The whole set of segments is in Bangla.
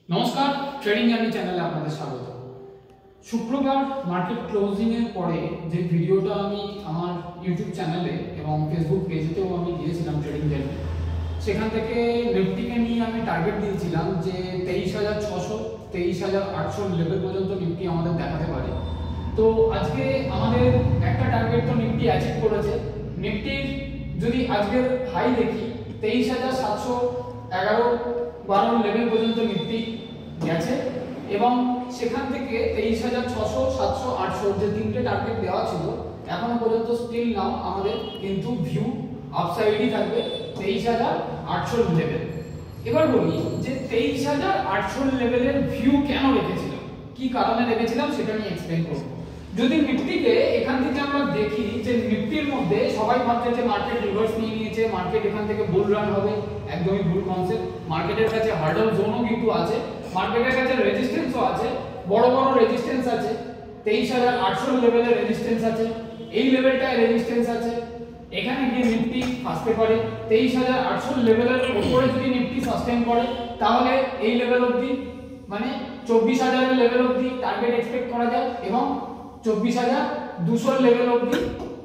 নমস্কার, ট্রেডিং জার্নি চ্যানেলে আপনাদের স্বাগত। শুক্রবার মার্কেট ক্লোজিং এর পরে যে ভিডিওটা আমি আমার ইউটিউব চ্যানেলে এবং ফেসবুক পেজেতেও আমি দিয়েছিলাম ট্রেডিং জার্নি, সেখান থেকে নিফটিকে নিয়ে আমি টার্গেট দিয়েছিলাম যে 23,600 23,800 লেভেল পর্যন্ত নিফটি আমাদের দেখাতে পারে। তো আজকে আমাদের একটা টার্গেট তো নিফটি অ্যাচিভ করেছে। নিফটির যদি আজকের হাই দেখি 23,711-12 লেভেল পর্যন্ত নিফটি গেছে এবং সেখান থেকে 23,600, 700, 800 যে তিনটে টার্গেট দেওয়া ছিল এখনো পর্যন্ত স্টিল নাও আমাদের কিন্তু ভিউ আপসাইডই থাকবে 23,800 লেভেল। এবার বলি যে 23,800 লেভেলের ভিউ কেন রেখেছিলাম, কি কারণে রেখেছিলাম সেটা নিয়ে এক্সপ্লেইন করব। যদি নিফটিকে এখান থেকে আমরা দেখি যে নিফটির মধ্যে সবাই ভাবছে যে মার্কেট রিভার্স নিয়ে নিয়েছে, মার্কেট এখান থেকে বুল রান হবে, একদমই ভুল কনসেপ্ট। মার্কেটের কাছে হার্ডল জোনও কিন্তু আছে, মার্কেটের কাছে রেজিস্ট্যান্সও আছে, বড় বড় রেজিস্ট্যান্স আছে। 23,800 লেভেলের রেজিস্ট্যান্স আছে, এই লেভেলটায় রেজিস্ট্যান্স আছে, এখানে গিয়ে নিফটি আসতে পারে। 23,800 লেভেলের উপরে যদি নিফটি সাস্টেইন করে তাহলে এই লেভেল অবধি মানে 24,000 এর লেভেল অবধি টার্গেট এক্সপেক্ট করা যায় এবং 24,200 লেভেল অবধি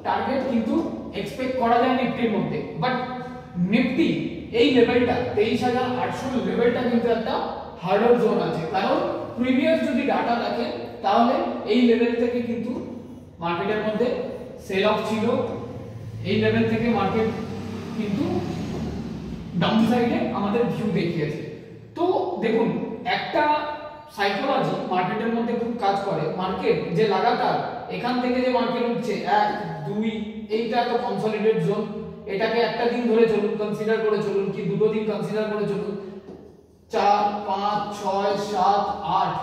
টার্গেট কিন্তু এক্সপেক্ট করা যায় নিফটির মধ্যে। বাট নিফটি এই লেভেলটা 23,800 লেভেলটা কিন্তু একটা হার্ডল জোন আছে, কারণ প্রিভিয়াস যদি ডাটা দেখে তাহলে এই লেভেল থেকে কিন্তু মার্কেটের মধ্যে সেল অফ ছিল, এই লেভেল থেকে মার্কেট কিন্তু ডাউন সাইডে আমাদের ভিউ দেখিয়েছে। তো দেখুন, একটা সাইকোলজি মার্কেটের মধ্যে খুব কাজ করে। মার্কেট যে লাগাতার এখান থেকে যে মার্কেট উঠছে 1 2, এইটা তো কনসলিডেট জোন, এটাকে একটা দিন ধরে চলুন, কনসিডার করে চলুন, কি দুটো দিন কনসিডার করে চলুন, 4 5 6 7 8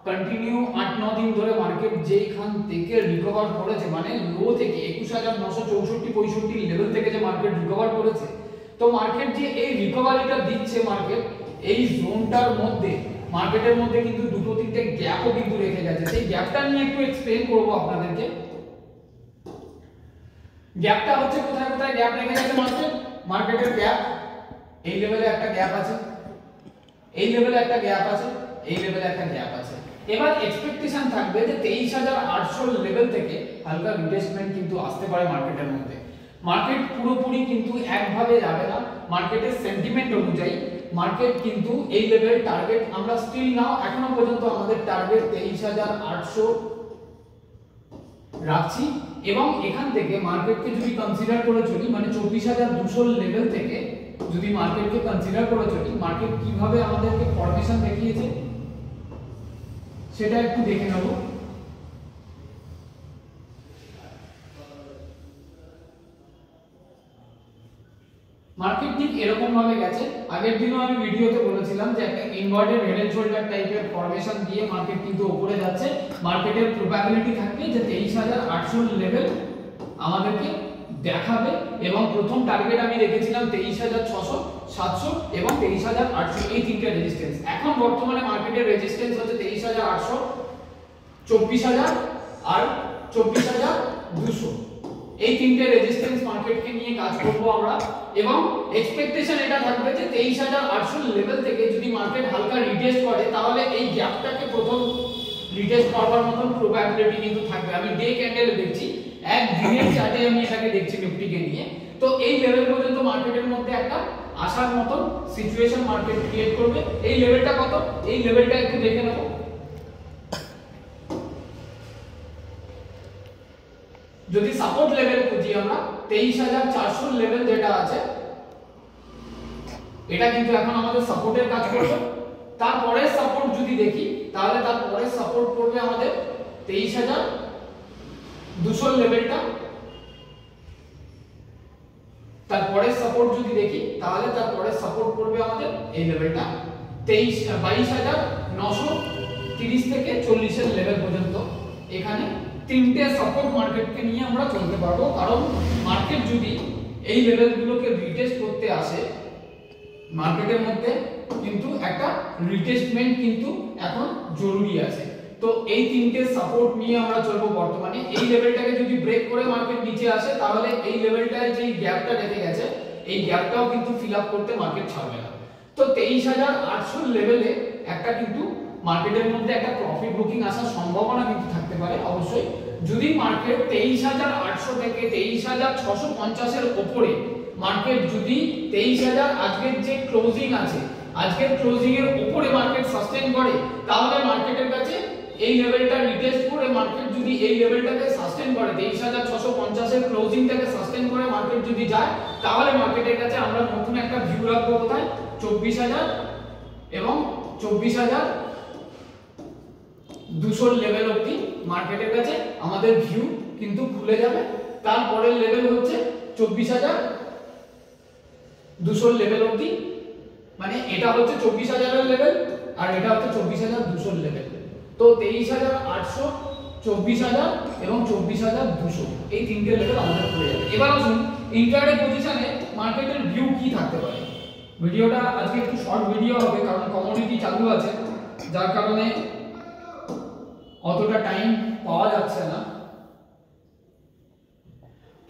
কন্টিনিউ 8-9 দিন ধরে মার্কেট যেখান থেকে রিকভার করেছে, মানে লো থেকে 21,964-65 লেভেল থেকে যে মার্কেট রিকভার করেছে, তো মার্কেট যে এই রিকভারিটা দিচ্ছে, মার্কেট এই জোনটার মধ্যে মার্কেটের মধ্যে কিন্তু দুটো তিনটে গ্যাপও কিন্তু রেখে গেছে। সেই গ্যাপটা নিয়ে একটু এক্সপ্লেইন করব আপনাদেরকে। গ্যাপটা হচ্ছে কোথায় কোথায় গ্যাপ রেখে গেছে মার্কেটের গ্যাপ, এই লেভেলে একটা গ্যাপ আছে, এই লেভেলে একটা গ্যাপ আছে, এই লেভেলে একটা গ্যাপ আছে। এবার এক্সপেকটেশন থাকবে যে 23,800 লেভেল থেকে হালকা রিটেস্টমেন্ট কিন্তু আসতে পারে মার্কেটের মধ্যে। মার্কেট পুরোপুরি কিন্তু একভাবে যাবে না, মার্কেটের সেন্টিমেন্ট অনুযায়ী মার্কেট কিন্তু এই লেভেল টার্গেট আমরা স্টিল নাও এখনো পর্যন্ত আমাদের টার্গেট 23,800 রাখছি এবং এখান থেকে মার্কেটকে যদি কনসিডার করে চলি, মানে 24,200 লেভেল থেকে যদি মার্কেটকে কনসিডার করে চলি, মার্কেট কিভাবে আমাদেরকে ফরমেশন দেখিয়েছে সেটা একটু দেখে নেব। মার্কেট ঠিক এরকম ভাবে গেছে। আগের দিনও আমি ভিডিওতে বলেছিলাম যে একটা ইনভার্টেড হেড এন্ড শোল্ডার টাইপের ফরমেশন দিয়ে মার্কেট কিন্তু উপরে যাচ্ছে। মার্কেটের প্রবাবিলিটি থাকবে যে 23,800 লেভেল আমাদেরকে দেখাবে এবং প্রথম টার্গেট আমি রেখেছিলাম 23,600, 700 এবং 23,800, এই তিনটে রেজিস্ট্যান্স। এখন বর্তমানে মার্কেটের রেজিস্ট্যান্স হচ্ছে 23,800, 24,000 আর 24,200, এই তিনটে রেজিস্ট্যান্স মার্কেটকে নিয়ে কাজ করব আমরা এবং এক্সপেকটেশন এটা থাকবে যে 23,800 লেভেল থেকে যদি মার্কেট হালকা রিটেস্ট করে তাহলে এই গ্যাপটাকে প্রথম রিটেস্ট করবার মতন প্রবাবিলিটি কিন্তু থাকবে। আমি ডে ক্যান্ডেলে দেখছি, এক দিনের চার্টে আমি এটাকে দেখছি নিফটিকে নিয়ে। তো এই লেভেল পর্যন্ত মার্কেটের মধ্যে একটা আসার মতন সিচুয়েশন মার্কেট ক্রিয়েট করবে। এই লেভেলটা কত, এই লেভেলটা একটু দেখে নেব। যদি সাপোর্ট লেভেল খুঁজি আমরা 23,400 লেভেল যেটা আছে, এটা কিন্তু এখন আমাদের সাপোর্টের কাজ করবে। তারপরে সাপোর্ট যদি দেখি তাহলে তারপরে সাপোর্ট করবে আমাদের 23,200 লেভেলটা। তারপরে সাপোর্ট যদি দেখি তাহলে তারপরে সাপোর্ট করবে আমাদের এই লেভেলটা 22,930 থেকে 40 এর লেভেল পর্যন্ত। এখানে তিনটে সাপোর্ট মার্কেটকে নিয়ে আমরা চলতে পারবো, কারণ মার্কেট যদি এই লেভেলগুলোকে রিটেস্ট করতে আসে, মার্কেটের মধ্যে কিন্তু একটা রিটেস্টমেন্ট কিন্তু এখন জরুরি আছে। তো এই তিনটে সাপোর্ট নিয়ে আমরা চলবো বর্তমানে। এই লেভেলটাকে যদি ব্রেক করে মার্কেট নিচে আসে তাহলে এই লেভেলটায় যে গ্যাপটা রেখে গেছে এই গ্যাপটাও কিন্তু ফিল আপ করতে মার্কেট ছাড়বে না। তো 23,800 লেভেলে একটা একটা কিন্তু মার্কেটের মধ্যে একটা প্রফিট বুকিং আসার সম্ভাবনা কিন্তু থাকতে পারে অবশ্যই, যদি মার্কেট 23,800 থেকে 23,650 এর উপরে মার্কেট যদি 23,000 আজকের যে ক্লোজিং আছে আজকের ক্লোজিং এর উপরে মার্কেট সাস্টেইন করে, তাহলে মার্কেটের কাছে এই লেভেলটা রিটেস্ট করে মার্কেট যদি এই লেভেলটাকে সাস্টেইন করে 23,650 এর ক্লোজিংটাকে সাস্টেইন করে মার্কেট যদি যায়, তাহলে মার্কেটের কাছে আমরা নতুন একটা ভিউ রাখবো কোথায় 24,000 এবং 24,200 লেভেল অবধি মার্কেটের কাছে আমাদের ভিউ কিন্তু খুলে যাবে। তারপরের লেভেল হচ্ছে 24,200 লেভেল অবধি, মানে এটা হচ্ছে 24,000 এর লেভেল আর এটা হচ্ছে 24,200 এর লেভেল। তো 23,800, 24,000 এবং 24,200 এই তিনটে লেভেল আমাদের খুলে যাবে। এবার আসুন ইন্ট্রাডে পজিশনে মার্কেটের ভিউ কি থাকতে পারে। ভিডিওটা আজকে একটু শর্ট ভিডিও হবে কারণ কমোডিটি চালু আছে, যার কারণে অতটা টাইম পাওয়া যাচ্ছে না।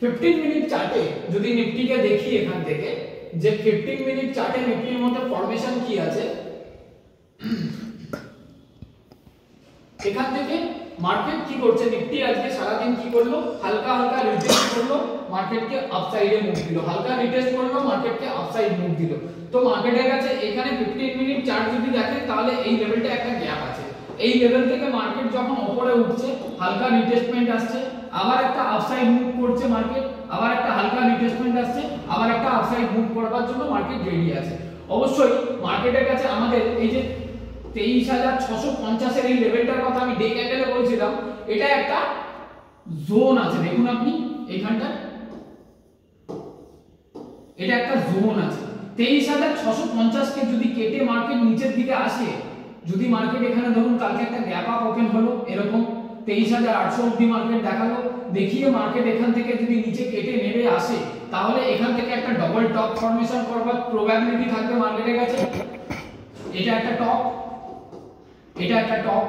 15 মিনিট চার্টে যদি নিফটিকে দেখি এখান থেকে যে 15 মিনিট চার্টে নিফটির মধ্যে ফরমেশন কি আছে, এখান থেকে মার্কেট কি করছে, নিফটি আজকে সারা দিন কি করলো, হালকা হালকা রিটেস্ট করলো, মার্কেটকে আপসাইডে মুভ দিল, হালকা রিটেস্ট করলো, মার্কেটকে আপসাইড মুভ দিল। তো মার্কেটের কাছে এখানে 15 মিনিট চার্ট যদি দেখেন তাহলে এই লেভেলটা একটা গ্যাপ আছে, এই লেভেল থেকে মার্কেট যখন উপরে উঠছে হালকা রিটেস্টমেন্ট আসছে, আবার একটা আপসাইড মুভ করছে মার্কেট, আবার একটা হালকা রিটেস্টমেন্ট আসছে, আবার একটা আপসাইড মুভ করবার জন্য মার্কেট রেডি আছে। অবশ্যই মার্কেটের কাছে আমাদের এই যে 23,650 এর এই লেভেলটার কথা আমি ডে ক্যান্ডেলে বলছিলাম, এটা একটা জোন আছে, দেখুন আপনি এখানটা এটা একটা জোন আছে। 23,650 কে যদি কেটে মার্কেট নিচের দিকে আসে, যদি মার্কেট এখানে ধরুন কালকে একটা গ্যাপ আপ ওপেন হলো এরকম 23,800 অবধি মার্কেট দেখালো, দেখিয়ে মার্কেট এখান থেকে যদি নিচে কেটে নেমে আসে, তাহলে এখান থেকে একটা ডবল টপ ফর্মেশন করবার প্রবাবিলিটি থাকবে মার্কেটের কাছে। এটা একটা টপ, এটা একটা টপ,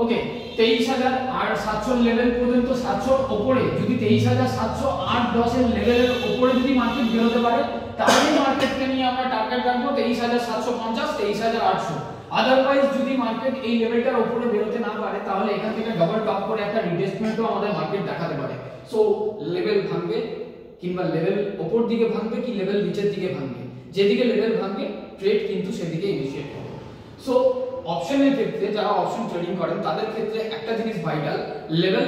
ওকে। 23,700 লেভেল পর্যন্ত 700 উপরে যদি 23,708-10 এর লেভেলের উপরে যদি মার্কেট বেরোতে পারে, তাহলে মার্কেটকে নিয়ে আমরা টার্গেট রাখবো 23,750, 23,800। আদারওয়াইজ যদি মার্কেট এই লেভেলটার উপরে বেরোতে না পারে, তাহলে এখান থেকে ডবল টপ করে একটা রিটেস্টমেন্টও আমাদের মার্কেট দেখাতে পারে। সো লেভেল ভাঙবে কিংবা লেভেল উপর দিকে ভাঙবে কি লেভেল নিচের দিকে ভাঙবে, যেদিকে লেভেল ভাঙবে ট্রেড কিন্তু সেদিকে ইনিশিয়েট হবে। সো অপশনের ক্ষেত্রে যারা অপশন ট্রেডিং করেন তাদের ক্ষেত্রে একটা জিনিস ভাইটাল, লেভেল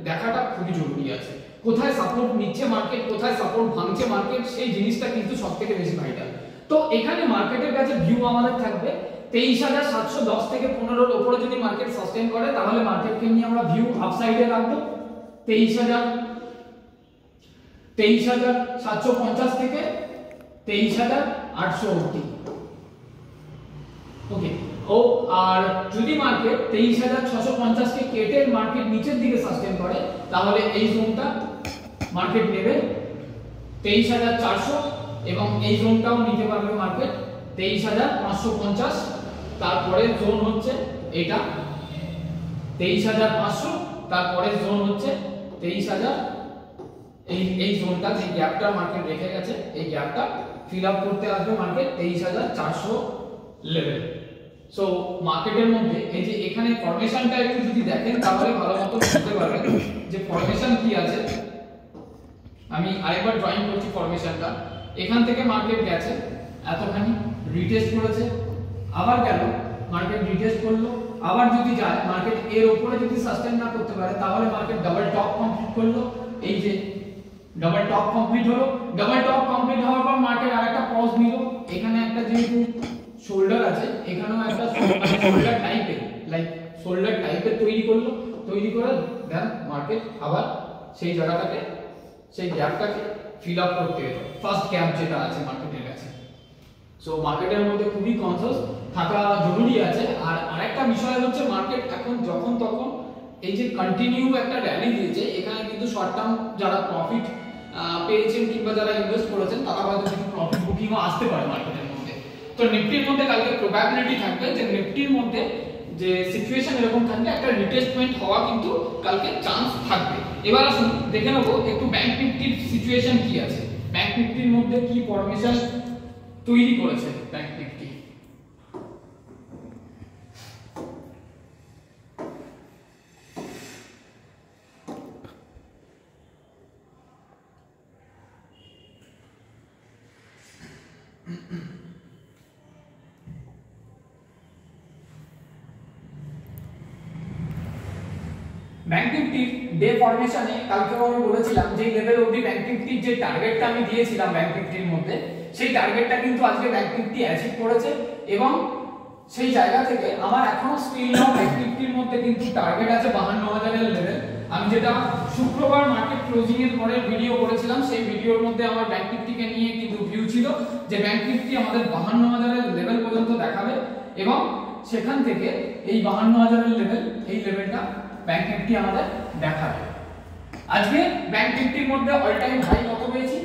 দেখাটা খুবই জরুরি আছে। কোথায় সাপোর্ট নিচ্ছে মার্কেট, কোথায় সাপোর্ট ভাঙছে মার্কেট, সেই জিনিসটা কিন্তু সবথেকে বেশি ভাইটাল। তো এখানে মার্কেটের কাছে ভিউ আমাদের থাকবে 23,710 থেকে 15 এর উপরে যদি মার্কেট সাস্টেইন করে, তাহলে মার্কেটকে নিয়ে আমরা ভিউ আপসাইডে রাখবো 23,750 থেকে 23,800 অবধি, ওকে। ও আর যদি মার্কেট 23,650 কে কেটে মার্কেট নিচের দিকে সাস্টেইন করে, তাহলে এই জোনটা মার্কেট নেবে 23,400 এবং এই জোনটাও নিতে পারবে মার্কেট 23,550। তারপরে জোন হচ্ছে এটা 23,500, তারপরে জোন হচ্ছে 23,000। এই জোনটা যে গ্যাপটা মার্কেট রেখে গেছে, এই গ্যাপটা ফিল আপ করতে আসবে মার্কেট 23,400 লেভেল। সো মার্কেটের মধ্যে এই যে এখানে ফরমেশনটা একটু যদি দেখেন তাহলে ভালো মতো বুঝতে পারবেন যে ফরমেশন কি আছে। আমি আরেকবার ড্রয়িং করছি ফরমেশনটা। এখান থেকে মার্কেট গেছে এতখানি, রিটেস্ট করেছে, আবার গেল মার্কেট রিটেস্ট করলো, আবার যদি যায় মার্কেট এর উপরে যদি সাস্টেইন না করতে পারে, তাহলে মার্কেট ডাবল টপ কমপ্লিট করলো। এই যে ডাবল টপ কমপ্লিট হলো, ডাবল টপ কমপ্লিট হওয়ার পর মার্কেট আরেকটা পজ নিল, এখানে একটা যেহেতু শোল্ডার আছে, এখানেও একটা শোল্ডার টাইপের শোল্ডার টাইপের তৈরি করলো, তৈরি করে দেন মার্কেট আবার সেই জায়গাটাকে, সেই গ্যাপটাকে ফিল আপ করতে গেল, ফার্স্ট গ্যাপ যেটা আছে মার্কেটের কাছে। সো মার্কেটের মধ্যে খুবই কনসাস থাকা জরুরি আছে। আর আরেকটা বিষয় হচ্ছে মার্কেট এখন যখন তখন এই যে কন্টিনিউ একটা র্যালি দিয়েছে, এখানে কিন্তু শর্ট টার্ম যারা প্রফিট পেয়েছেন কিংবা যারা ইনভেস্ট করেছেন তারা হয়তো কিছু প্রফিট বুকিংও আসতে পারে মার্কেটের মধ্যে। তো নিফটির মধ্যে কালকে প্রবাবিলিটি থাকবে যে নিফটির মধ্যে যে সিচুয়েশন এরকম থাকবে, একটা রিটেস্টমেন্ট হওয়া কিন্তু কালকে চান্স থাকবে। এবার আসুন দেখে নেবো একটু ব্যাংক নিফটির সিচুয়েশন কি আছে, ব্যাংক নিফটির মধ্যে কি ফরমেশন তৈরি করেছে ব্যাংক নিফটি। ব্যাংক নিফটির ডে ফরমেশনে কালকে আমি বলেছিলাম যে লেভেল অবধি ব্যাংক নিফটির যে টার্গেটটা আমি দিয়েছিলাম ব্যাংক নিফটির মধ্যে, সেই টার্গেটটা কিন্তু আজকে ব্যাংক নিফটি অ্যাচিভ করেছে এবং সেই জায়গা থেকে আমার এখনো স্টিল নাও ব্যাংক নিফটির মধ্যে কিন্তু টার্গেট আছে 52,000 এর লেভেল। আমি যেটা শুক্রবার মার্কেট ক্লোজিং এর পরে ভিডিও করেছিলাম, সেই ভিডিওর মধ্যে আমার ব্যাংক নিফটিকে নিয়ে কিন্তু ভিউ ছিল যে ব্যাংক নিফটি আমাদের 52,000 এর লেভেল পর্যন্ত দেখাবে এবং সেখান থেকে এই 52,000 এর লেভেল, এই লেভেলটা ব্যাংক নিফটি আমাদের দেখাবে। আজকে ব্যাংক নিফটির মধ্যে অল টাইম হাই কত পেয়েছি,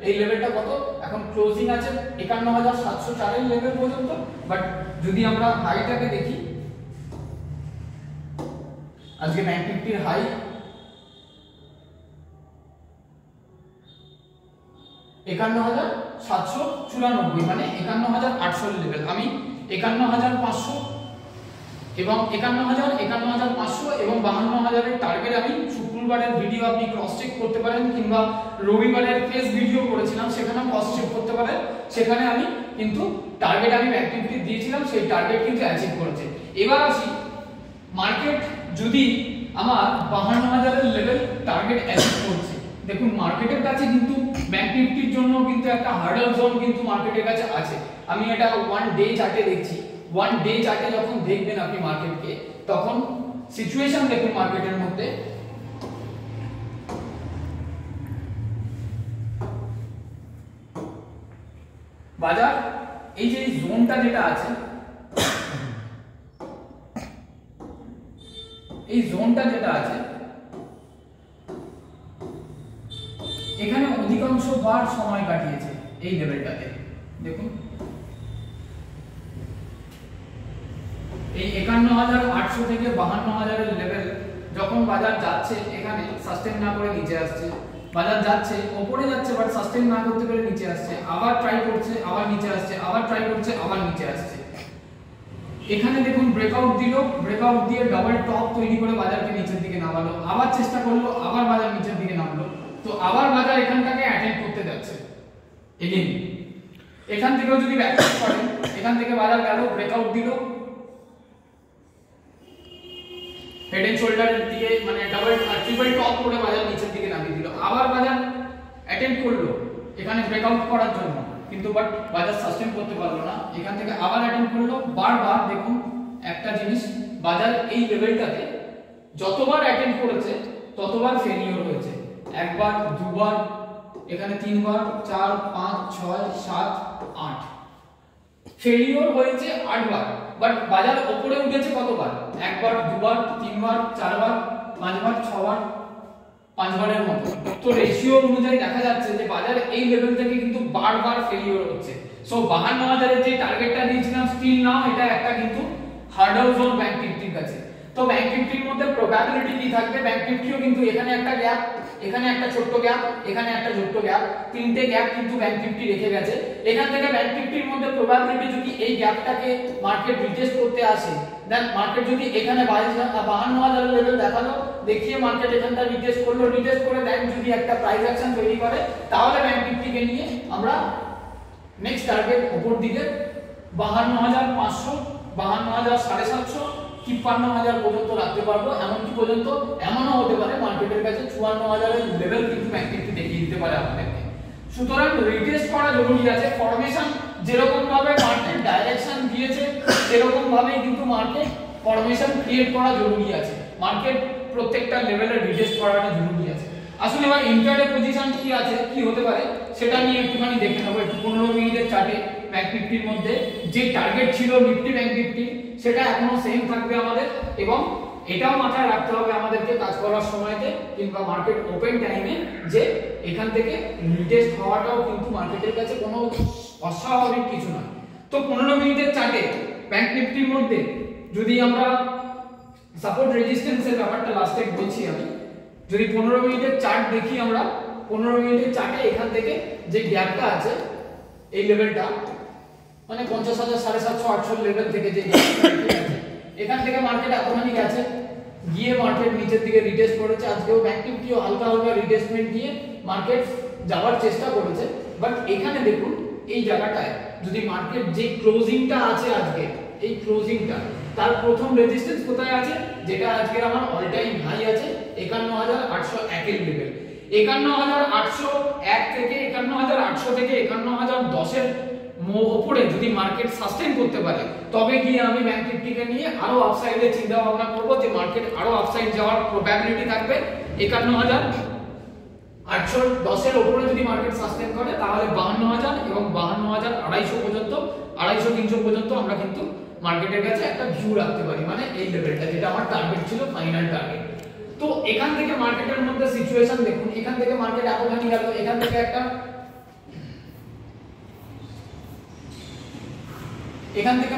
এই লেভেলটা কত, এখন ক্লোজিং আছে 51,704 এর লেভেল পর্যন্ত। বাট যদি আমরা হাইটাকে দেখি, আজকে ব্যাংক নিফটির হাই 51,794, মানে 51,800 লেভেল। আমি 51,500 এবং 51,500 এবং 52,000 এর টার্গেট আমি শুক্রবারের ভিডিও আপনি ক্রস চেক করতে পারেন, কিংবা রবিবারের ফেস ভিডিও করেছিলাম সেখানে ক্রস চেক করতে পারেন। সেখানে আমি কিন্তু টার্গেট আমি ব্যাংক নিফটি দিয়েছিলাম, সেই টার্গেট কিন্তু অ্যাচিভ করেছে। এবার আসি মার্কেট যদি আমার 52,000 এর লেভেল টার্গেট অ্যাচিভ করছে, দেখুন মার্কেটের কাছে কিন্তু ব্যাংক নিফটির জন্য কিন্তু একটা হার্ডল জোন কিন্তু মার্কেটের কাছে আছে। আমি এটা ওয়ান ডে চার্টে দেখছি। ওয়ান ডে চার্টে যখন দেখবেন আপনি মার্কেটকে, তখন সিচুয়েশন দেখুন মার্কেটের মধ্যে। বাজার এই যে জোনটা যেটা আছে, এই জোনটা যেটা আছে, এখানে অধিকাংশ বার সময় কাটিয়েছে এই লেভেলটাতে। দেখুন এই 51,800 থেকে 52,000 এর লেভেল যখন বাজার যাচ্ছে, এখানে সাস্টেইন না করে নিচে আসছে, বাজার যাচ্ছে উপরে যাচ্ছে বাট সাস্টেইন না করতে পেরে নিচে আসছে, আবার ট্রাই করছে আবার নিচে আসছে, আবার ট্রাই করছে আবার নিচে আসছে। এখানে দেখুন ব্রেকআউট দিল, ব্রেকআউট দিয়ে ডাবল টপ তৈরি করে বাজারকে নিচের দিকে নামালো, আবার চেষ্টা করলো, আবার বাজার নিচের দিকে নামলো, তো আবার বাজার এখানটাকে অ্যাটেন্ড করতে যাচ্ছে এগেইন। এখান থেকেও যদি ব্যাকআপ করেন, এখান থেকে বাজার গেল, ব্রেকআউট দিল, হেড এন্ড শোল্ডার দিয়ে মানে ডাবল ট্রিপল টপ করে বাজার নিচের দিকে নামিয়ে দিল, আবার বাজার অ্যাটেন্ড করলো এখানে ব্রেকআউট করার জন্য, কিন্তু বাট বাজার সাস্টেইন করতে পারলো না, এখান থেকে আবার অ্যাটেন্ড করলো। বারবার দেখুন একটা জিনিস, বাজার এই লেভেলটাতে যতবার অ্যাটেন্ড করেছে ততবার ফেলিওর হয়েছে, একবার, দুবার, এখানে তিনবার, 4, 5, 6, 7, 8 ফেলিওর হয়েছে 8 বার। বাট বাজার উপরে উঠেছে কতবার, একবার, দুবার, তিনবার, 4 বার, 5 বার, 6 বার, 5 বারের মতো। তো রেশিও অনুযায়ী দেখা যাচ্ছে যে বাজার এই লেভেল থেকে কিন্তু বারবার ফেলিওর হচ্ছে। সো 52,000 এর যে টার্গেটটা দিয়েছিলাম স্টিল নাও এটা একটা কিন্তু হার্ডল জোন ব্যাংক নিফটির কাছে। তো ব্যাংক নিফটির মধ্যে প্রবাবিলিটি কি থাকবে, ব্যাংক নিফটিও কিন্তু এখানে একটা গ্যাপ, এখানে একটা ছোট্ট গ্যাপ, এখানে একটা ছোট্ট গ্যাপ, তিনটে গ্যাপ কিন্তু ব্যাংক নিফটি রেখে গেছে। এখান থেকে ব্যাংক নিফটির মধ্যে প্রবাবিলিটি যদি এই গ্যাপটাকে মার্কেট রিটেস্ট করতে আসে, দেন মার্কেট যদি এখানে 52,000 লেভেল দেখালো, দেখিয়ে মার্কেট এখানটা রিটেস্ট করলো, রিটেস্ট করে দেন যদি একটা প্রাইস অ্যাকশন তৈরি করে, তাহলে ব্যাংক নিফটিকে নিয়ে আমরা নেক্সট টার্গেট উপর দিকে 52,500, 52,750, 53,000 পর্যন্ত রাখতে পারবো। এমনকি পর্যন্ত এমনও হতে পারে মার্কেটের কাছে 54,000 এর লেভেল কিন্তু ব্যাংক নিফটি দেখিয়ে দিতে পারে আমাদেরকে। সুতরাং রিটেস্ট করা জরুরি আছে। ফরমেশন যেরকম ভাবে মার্কেট ডাইরেকশন দিয়েছে সেরকম ভাবেই কিন্তু মার্কেট ফরমেশন ক্রিয়েট করা জরুরি আছে। মার্কেট প্রত্যেকটা লেভেলে রিটেস্ট করাটা জরুরি আছে। আসলে এবার ইন্টারডে পজিশন কি আছে, কি হতে পারে সেটা নিয়ে একটুখানি দেখে নেবো। একটু 15 মিনিটের চার্টে ব্যাংক নিফটির মধ্যে যে টার্গেট ছিল নিফটি ব্যাংক নিফটি সেটা এখনো সেম থাকবে আমাদের, এবং এটাও মাথায় রাখতে হবে আমাদেরকে কাজ করার সময়তে কিংবা মার্কেট ওপেন টাইমে, যে এখান থেকে রিটেস্ট হওয়াটাও কিন্তু মার্কেটের কাছে কোনো অস্বাভাবিক কিছু নয়। তো 15 মিনিটের চার্টে ব্যাংক নিফটির মধ্যে যদি আমরা সাপোর্ট রেজিস্ট্যান্সের ব্যাপারটা লাস্টে বলছি, আমি যদি 15 মিনিটের চার্ট দেখি, আমরা 15 মিনিটের চার্টে এখান থেকে যে গ্যাপটা আছে এই লেভেলটা মানে 50,000, 750, 800 লেভেল থেকে যে গ্যাপটা আছে, এখান থেকে মার্কেট এতখানি গেছে, গিয়ে মার্কেট নিচের দিকে রিটেস্ট করেছে। আজকেও ব্যাংক নিফটিও হালকা হালকা রিটেস্টমেন্ট দিয়ে মার্কেট যাওয়ার চেষ্টা করেছে। বাট এখানে দেখুন এই জায়গাটায় যদি মার্কেট যে ক্লোজিংটা আছে আজকে, এই ক্লোজিংটা তার প্রথম রেজিস্ট্যান্স কোথায় আছে, যেটা আজকের আমার অল টাইম হাই আছে 51801 এর লেভেল। 51801 থেকে 51800 থেকে 51000 এর উপরে যদি মার্কেট সাস্টেইন করতে পারে, তবে গিয়ে আমি ব্যাংক নিফটিকে নিয়ে আরো আপসাইডে চিন্তা ভাবনা করব, যে মার্কেট আরো আপসাইড যাওয়ার প্রবাবিলিটি থাকবে। 51810 এর উপরে যদি মার্কেট সাস্টেইন করে, তাহলে 52000 এবং 52250 পর্যন্ত 250-300 পর্যন্ত আমরা কিন্তু মার্কেটের কাছে একটা ভিউ রাখতে পারি, মানে এই লেভেলটা যেটা আমার টার্গেট ছিল, ফাইনাল টার্গেট। তো এখান থেকে মার্কেটের মধ্যে সিচুয়েশন দেখুন, এখান থেকে মার্কেট এতখানি গেল, এখান থেকে একটা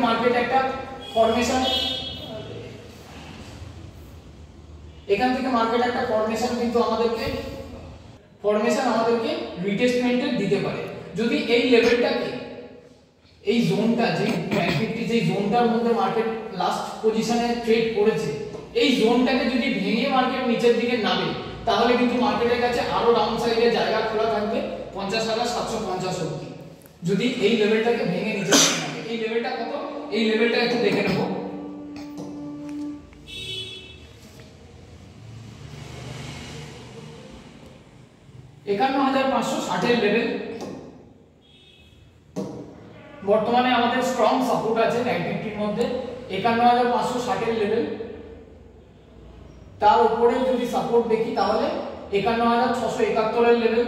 মার্কেট একটা ফরমেশন, কিন্তু আমাদেরকে রিটেস্টমেন্টের দিতে পারে। যদি এই লেভেলটাকে, এই জোনটা, যে ব্যাংক নিফটি যে জোনটার মধ্যে মার্কেট লাস্ট পজিশনে ট্রেড করেছে, এই জোনটাকে যদি ভেঙে মার্কেট নিচের দিকে নামে, তাহলে কিন্তু মার্কেটের কাছে আরো ডাউন সাইডে জায়গা খোলা থাকবে 50750 অবধি। যদি এই লেভেলটাকে ভেঙে নিচের দিকে নামে, এই লেভেলটা কত, এই লেভেলটা একটু দেখে নেব। $51,560 এর লেভেল বর্তমানে আমাদের স্ট্রং সাপোর্ট আছে ব্যাংক নিফটির মধ্যে। 51,560 এর লেভেল, তার উপরে যদি সাপোর্ট দেখি তাহলে 51,671 এর লেভেল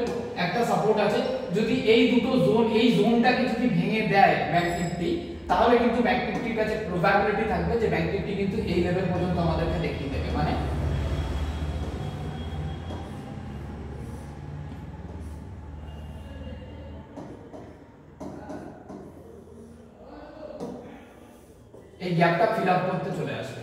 একটা সাপোর্ট আছে। যদি এই দুটো জোন, এই জোনটাকে যদি ভেঙে দেয় ব্যাংক নিফটি, তাহলে কিন্তু ব্যাংক নিফটির কাছে প্রবাবিলিটি থাকবে যে ব্যাংক নিফটি কিন্তু এই লেভেল পর্যন্ত আমাদেরকে দেখিয়ে দেবে। মানে এই গ্যাপটা ফিল আপ করতে চলে আসবে।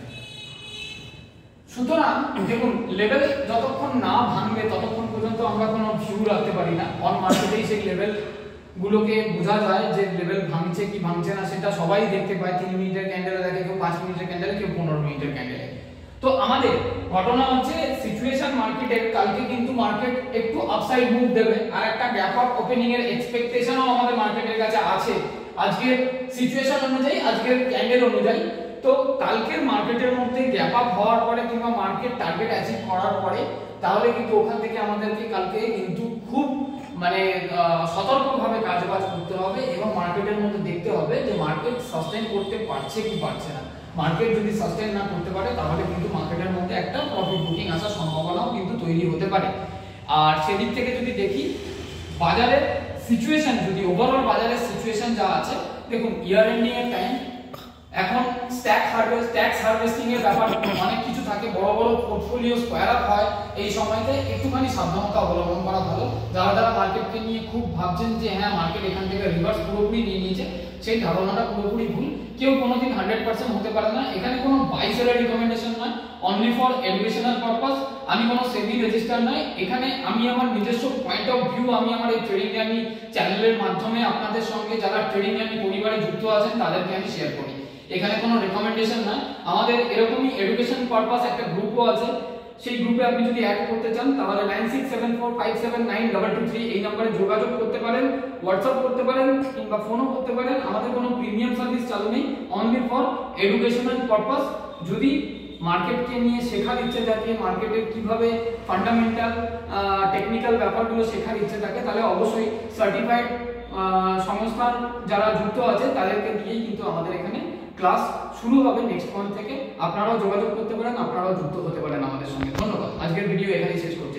সুতরাং দেখুন, লেভেল যতক্ষণ না ভাঙবে ততক্ষণ পর্যন্ত আমরা কোনো ভিউ রাখতে পারি না। অন মার্কেটেই সেই লেভেল গুলোকে বোঝা যায় যে লেভেল ভাঙছে কি ভাঙছে না, সেটা সবাই দেখতে পায়। 3 মিনিটের ক্যান্ডেলে দেখে, কেউ 5 মিনিটের ক্যান্ডেলে, কেউ 15 মিনিটের ক্যান্ডেলে। তো আমাদের ঘটনা হচ্ছে সিচুয়েশন মার্কেটের, কালকে কিন্তু মার্কেট একটু আপসাইড মুভ দেবে, আর একটা গ্যাপ আপ ওপেনিং এর এক্সপেকটেশনও আমাদের মার্কেটের কাছে আছে আজকের সিচুয়েশন অনুযায়ী, আজকের ক্যান্ডেল অনুযায়ী। তো কালকের মার্কেটের মধ্যে গ্যাপ আপ হওয়ার পরে কিংবা মার্কেট টার্গেট অ্যাচিভ করার পরে, তাহলে কিন্তু ওখান থেকে আমাদেরকে কালকে কিন্তু খুব মানে সতর্কভাবে কাজবাজ করতে হবে এবং মার্কেটের মধ্যে দেখতে হবে যে মার্কেট সাস্টেইন করতে পারছে কি পারছে না। মার্কেট যদি সাস্টেইন না করতে পারে, তাহলে কিন্তু মার্কেটের মধ্যে একটা প্রফিট বুকিং আসার সম্ভাবনাও কিন্তু তৈরি হতে পারে। আর সেদিক থেকে যদি দেখি বাজারের সিচুয়েশন, যদি ওভারঅল বাজারের সিচুয়েশন যা আছে, দেখুন ইয়ার এন্ডিং এর টাইম, এখন ট্যাক্স হারভেস্টিং এর ব্যাপার অনেক কিছু থাকে, বড় বড় পোর্টফোলিও স্কোয়ার আপ হয়। এই সময়তে একটুখানি সাবধানতা অবলম্বন করা ভালো। যারা মার্কেটকে নিয়ে খুব ভাবছেন যে হ্যাঁ মার্কেট এখান থেকে রিভার্স পুরোপুরি নিয়ে নিয়েছে, সেই ধারণাটা পুরোপুরি ভুল। কেউ কোনোদিন 100% হতে পারে না। এখানে কোনো বাই সেলের রিকমেন্ডেশন নয়, অনলি ফর এডুকেশনাল পারপাস। আমি কোনো সেবি রেজিস্টার নয়, এখানে আমি আমার নিজস্ব পয়েন্ট অফ ভিউ, আমি আমার এই ট্রেডিং জার্নি চ্যানেলের মাধ্যমে আপনাদের সঙ্গে যারা ট্রেডিং জার্নি পরিবারে যুক্ত আছেন তাদেরকে আমি শেয়ার করি। এখানে কোনো রেকমেন্ডেশন না। আমাদের এরকমই এডুকেশন পারপাস একটা গ্রুপও আছে, সেই গ্রুপে আপনি যদি অ্যাড করতে চান তাহলে 9674579223 এই নম্বরে যোগাযোগ করতে পারেন, হোয়াটসঅ্যাপ করতে পারেন কিংবা ফোনও করতে পারেন। আমাদের কোনো প্রিমিয়াম সার্ভিস চালু নেই, অনলি ফর এডুকেশনাল পারপাস। যদি মার্কেটকে নিয়ে শেখার ইচ্ছে থাকে, মার্কেটের কিভাবে ফান্ডামেন্টাল টেকনিক্যাল ব্যাপারগুলো শেখার ইচ্ছে থাকে, তাহলে অবশ্যই সার্টিফাইড সংস্থার যারা যুক্ত আছে তাদেরকে দিয়েই কিন্তু আমাদের এখানে ক্লাস শুরু হবে নেক্সট মান্থ থেকে। আপনারাও যোগাযোগ করতে পারেন, আপনারাও যুক্ত হতে পারেন আমাদের সঙ্গে। ধন্যবাদ। আজকের ভিডিও এখানেই শেষ করব।